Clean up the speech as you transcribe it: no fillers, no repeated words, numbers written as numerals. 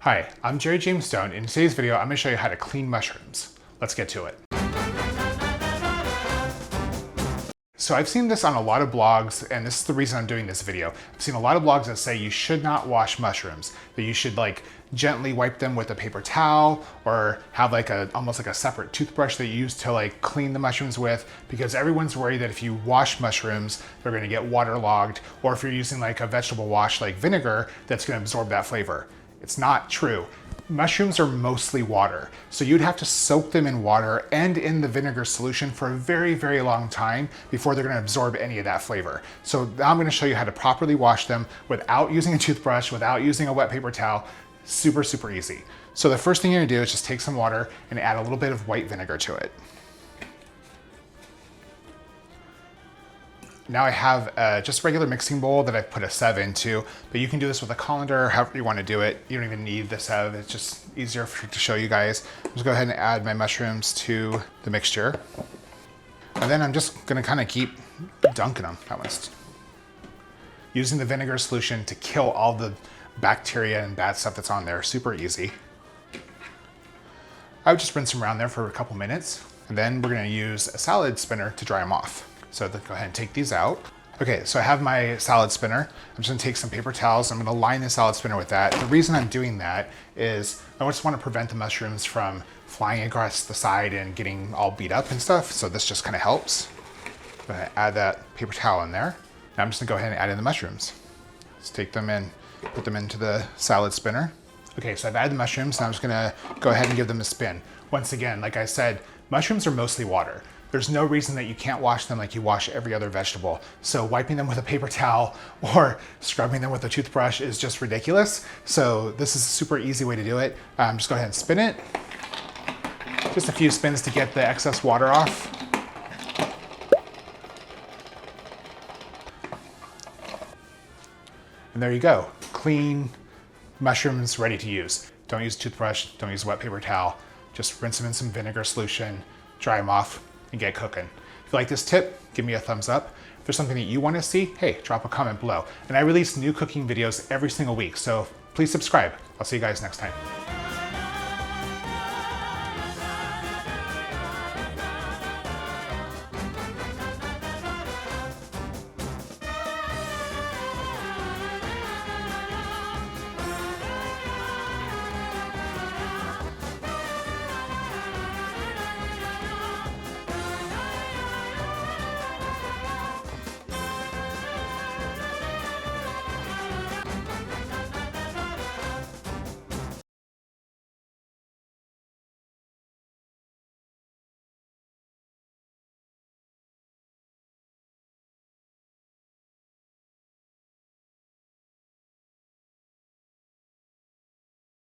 Hi, I'm Jerry James Stone. In today's video, I'm going to show you how to clean mushrooms. Let's get to it. So I've seen this on a lot of blogs, and this is the reason I'm doing this video. I've seen a lot of blogs that say you should not wash mushrooms, that you should gently wipe them with a paper towel or have almost like a separate toothbrush that you use to clean the mushrooms with, because everyone's worried that if you wash mushrooms, they're going to get waterlogged, or if you're using a vegetable wash like vinegar, that's going to absorb that flavor. It's not true. Mushrooms are mostly water, so you'd have to soak them in water and in the vinegar solution for a very, very long time before they're going to absorb any of that flavor. So now I'm going to show you how to properly wash them without using a toothbrush, without using a wet paper towel. Super, super easy. So the first thing you're going to do is just take some water and add a little bit of white vinegar to it. Now I have just a regular mixing bowl that I've put a sieve into, but you can do this with a colander, however you want to do it. You don't even need the sieve, it's just easier to show you guys. Just go ahead and add my mushrooms to the mixture. And then I'm just gonna kind of keep dunking them. That one's using the vinegar solution to kill all the bacteria and bad stuff that's on there. Super easy. I would just rinse them around there for a couple minutes, and then we're gonna use a salad spinner to dry them off. So go ahead and take these out. Okay, so I have my salad spinner. I'm just gonna take some paper towels. I'm gonna line the salad spinner with that. The reason I'm doing that is I just wanna prevent the mushrooms from flying across the side and getting all beat up and stuff. So this just kind of helps. I'm gonna add that paper towel in there. Now I'm just gonna go ahead and add in the mushrooms. Let's take them in, put them into the salad spinner. Okay, so I've added the mushrooms. Now I'm just gonna go ahead and give them a spin. Once again, like I said, mushrooms are mostly water. There's no reason that you can't wash them like you wash every other vegetable. So wiping them with a paper towel or scrubbing them with a toothbrush is just ridiculous. So this is a super easy way to do it. Just go ahead and spin it. Just a few spins to get the excess water off. And there you go. Clean mushrooms ready to use. Don't use a toothbrush, don't use a wet paper towel. Just rinse them in some vinegar solution, dry them off, and get cooking. If you like this tip, give me a thumbs up. If there's something that you want to see, hey, drop a comment below. And I release new cooking videos every single week, so please subscribe. I'll see you guys next time.